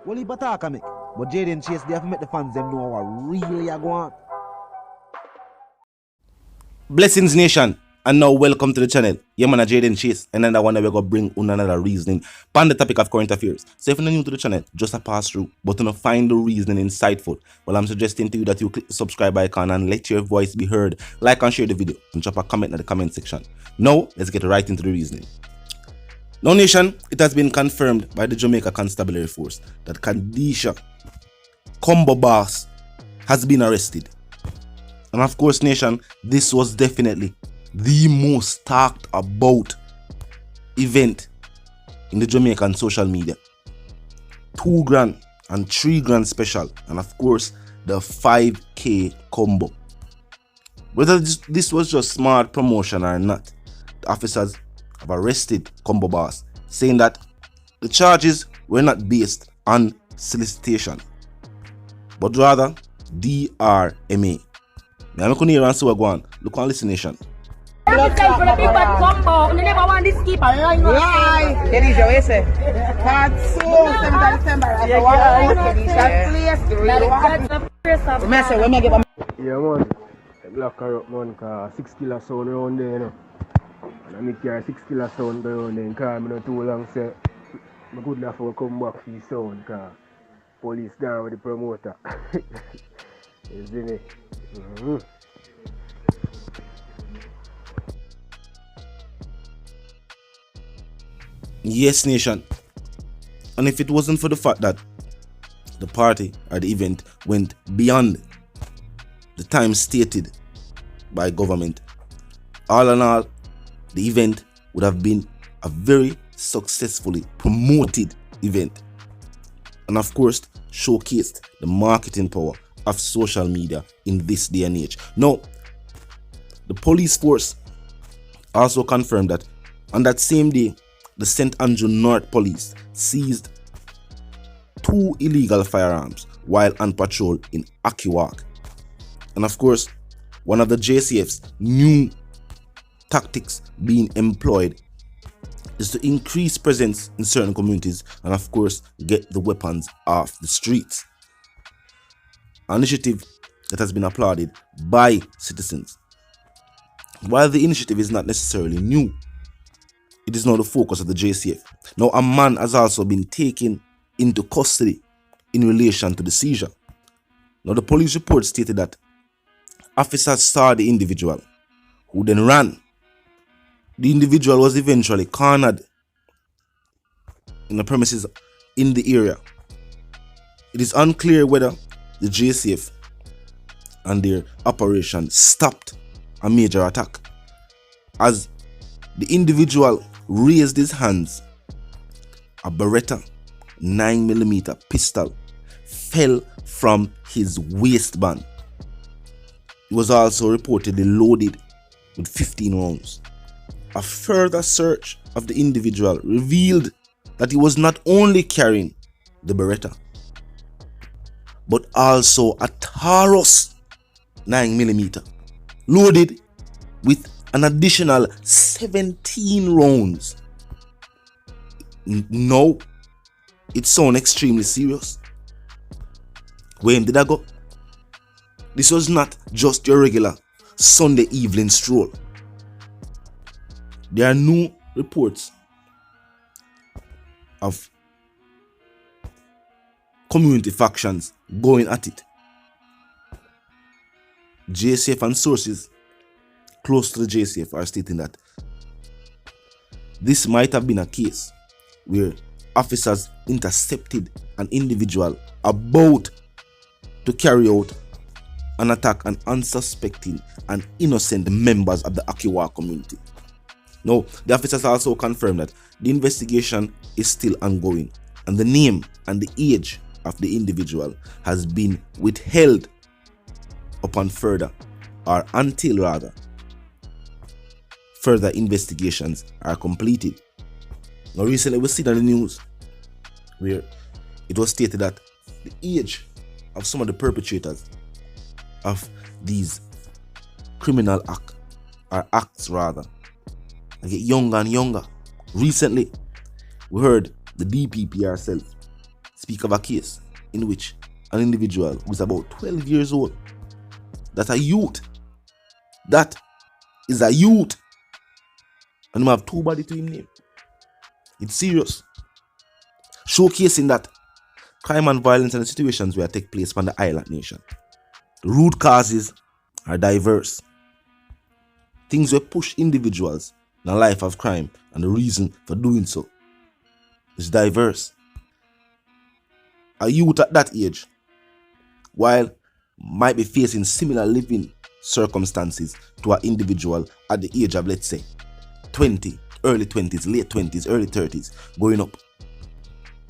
Well, he attack me. But Jayden Chase, they have to make the fans them know what really are going on. Blessings Nation, and now welcome to the channel. Yeah man, Jayden Chase, and then I want to go bring another reasoning on the topic of current affairs. So if you're new to the channel, just a pass through, but to find the reasoning insightful, well, I'm suggesting to you that you click the subscribe icon and let your voice be heard. Like and share the video, and drop a comment in the comment section. Now, let's get right into the reasoning. Now Nation, it has been confirmed by the Jamaica Constabulary Force that Kedesha combo boss has been arrested. And of course, Nation, this was definitely the most talked about event in the Jamaican social media. $2,000 and $3,000 special, and of course the 5K combo. Whether this was just smart promotion or not, the officers have arrested combo boss, saying that the charges were not based on solicitation, but rather DRMA. I'm going to hear and see what go on. Look on Listen Nation. Lie. Kedesha, what you say? Part 2, 7th December. Yeah, man. I block her up, man, because 6 killer sound around there, you know. And I make her 6 killer sound around there, because I'm not too long, so I'm good enough to come back for the sound, because police down with the promoter. You see me? Yes, Nation. And if it wasn't for the fact that the party or the event went beyond the time stated by government, all in all, the event would have been a very successfully promoted event, and of course showcased the marketing power of social media in this day and age. Now, the police force also confirmed that on that same day, the St. Andrew North Police seized 2 illegal firearms while on patrol in Ackeewalk. And of course, one of the JCF's new tactics being employed is to increase presence in certain communities and of course get the weapons off the streets. An initiative that has been applauded by citizens. While the initiative is not necessarily new, it is now the focus of the JCF. Now, a man has also been taken into custody in relation to the seizure. Now, the police report stated that officers saw the individual, who then ran. The individual was eventually cornered in the premises in the area. It is unclear whether the JCF and their operation stopped a major attack, as the individual raised his hands. A Beretta 9mm pistol fell from his waistband. It was also reportedly loaded with 15 rounds. A further search of the individual revealed that he was not only carrying the Beretta, but also a Taurus 9mm loaded with an additional 17 rounds. No, it sounds extremely serious. Where did I go? This was not just your regular Sunday evening stroll. There are new reports of community factions going at it. JCF and sources close to the JCF are stating that this might have been a case where officers intercepted an individual about to carry out an attack on unsuspecting and innocent members of the Ackeewalk community. Now, the officers also confirmed that the investigation is still ongoing and the name and the age of the individual has been withheld upon further, or until rather, further investigations are completed. Now recently we see on the news where it was stated that the age of some of the perpetrators of these criminal acts rather, get younger and younger. Recently we heard the DPP herself speak of a case in which an individual who is about 12 years old, that's a youth, that is a youth, and him have 2 bodies to him name. It's serious. Showcasing that crime and violence and the situations where take place on the island nation, the root causes are diverse. Things will push individuals in a life of crime, and the reason for doing so is diverse. A youth at that age, while might be facing similar living circumstances to an individual at the age of, let's say, 20, early 20s, late 20s, early 30s, going up.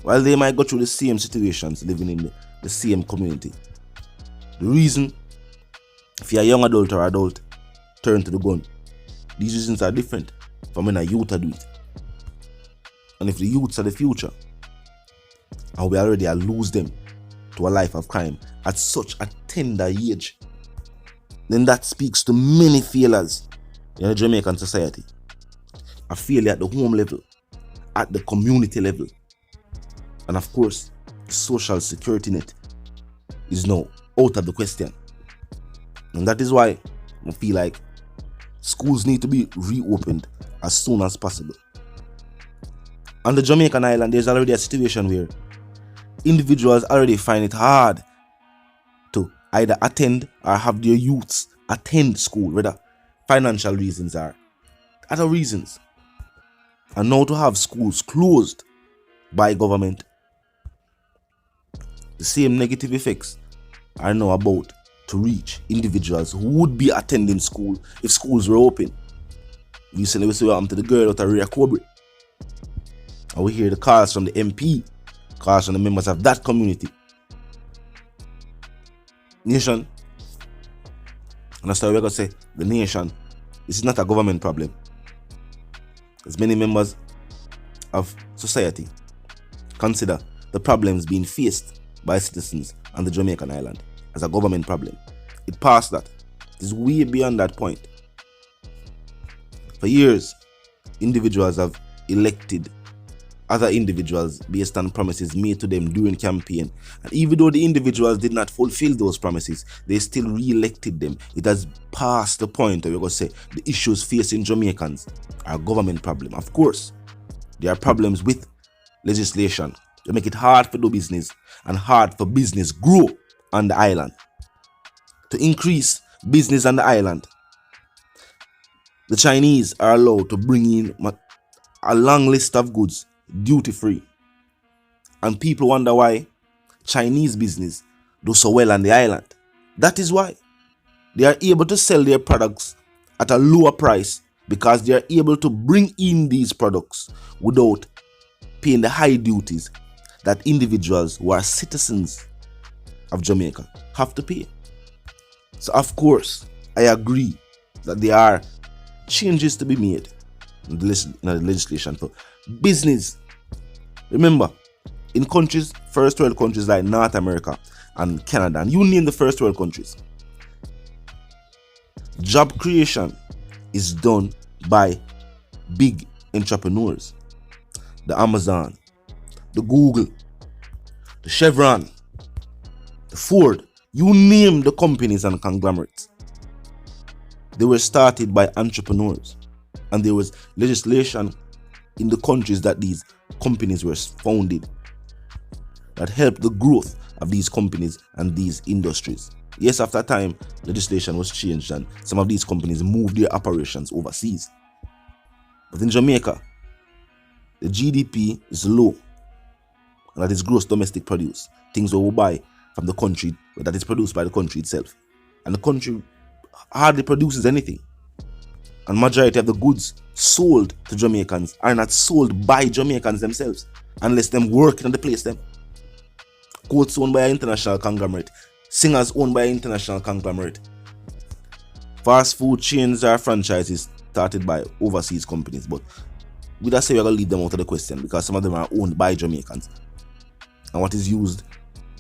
While they might go through the same situations living in the same community, the reason, if you're a young adult or adult, turn to the gun, these reasons are different from when a youth do it. And if the youths are the future, and we already lose them to a life of crime at such a tender age, then that speaks to many failures in the Jamaican society. A failure at the home level, at the community level, and of course, the social security net is now out of the question. And that is why I feel like schools need to be reopened as soon as possible. On the Jamaican island, there's already a situation where individuals already find it hard to either attend or have their youths attend school, whether financial reasons or other reasons. And now to have schools closed by government, the same negative effects are now about to reach individuals who would be attending school if schools were open. Recently we saw what happened to the girl out of Ria Cobra. And we hear the calls from the MP, calls from the members of that community. Nation, and that's why we're going to say the nation, this is not a government problem. As many members of society consider the problems being faced by citizens on the Jamaican island as a government problem. It passed that. It is way beyond that point. For years, individuals have elected other individuals based on promises made to them during campaign. And even though the individuals did not fulfill those promises, they still re-elected them. It has passed the point where we're going to say the issues facing Jamaicans are a government problem. Of course, there are problems with legislation. They make it hard for do business and hard for business grow on the island. To increase business on the island, the Chinese are allowed to bring in a long list of goods duty free. And people wonder why Chinese business do so well on the island. That is why they are able to sell their products at a lower price, because they are able to bring in these products without paying the high duties that individuals who are citizens of Jamaica have to pay. So of course, I agree that there are changes to be made in the legislation for business. Remember, in countries, first world countries like North America and Canada, and you name the first world countries, job creation is done by big entrepreneurs. The Amazon, the Google, the Chevron, the Ford, you name the companies and conglomerates. They were started by entrepreneurs, and there was legislation in the countries that these companies were founded that helped the growth of these companies and these industries. Yes, after time, legislation was changed and some of these companies moved their operations overseas. But in Jamaica, the GDP is low, and that is gross domestic produce, things we will buy from the country that is produced by the country itself. And the country hardly produces anything. And majority of the goods sold to Jamaicans are not sold by Jamaicans themselves, unless them working on the place them. Coats owned by an international conglomerate, singers owned by an international conglomerate. Fast food chains are franchises started by overseas companies, but we just say we're going to leave them out of the question because some of them are owned by Jamaicans. And what is used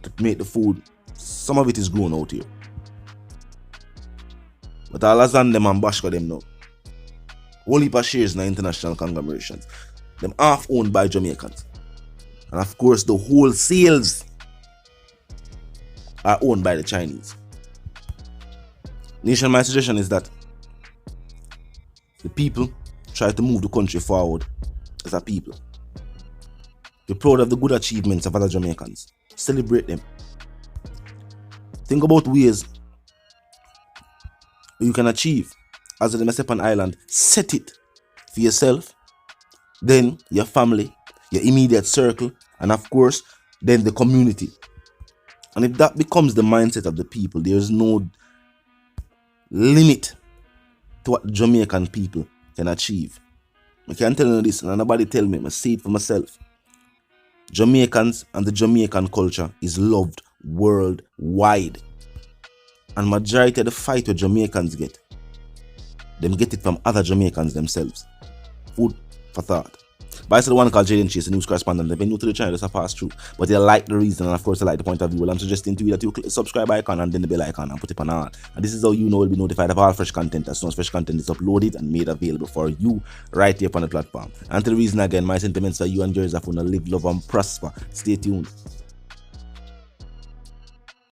to make the food, some of it is grown out here. But all as on them and Bashka them now. Whole heap of shares in the international conglomerations. Them half owned by Jamaicans. And of course, the wholesales are owned by the Chinese. Nation, my suggestion is that the people try to move the country forward as a people. Be proud of the good achievements of other Jamaicans. Celebrate them. Think about ways you can achieve as a Mississippi Island. Set it for yourself, then your family, your immediate circle, and of course, then the community. And if that becomes the mindset of the people, there's no limit to what Jamaican people can achieve. I can't tell you this, and nobody tell me. I see it for myself. Jamaicans and the Jamaican culture is loved worldwide. And majority of the fight what Jamaicans get, them get it from other Jamaicans themselves. Food for thought. But I said the one called JAYDEN, the news correspondent. If you're new to the channel, just a pass through. But you like the reason, and of course you like the point of view. Well, I'm suggesting to you that you click the subscribe icon and then the bell icon and put it on all. And this is how you know you'll be notified of all fresh content as soon as fresh content is uploaded and made available for you right here upon the platform. And to the reason again, my sentiments are you and yours are going to live, love, and prosper. Stay tuned.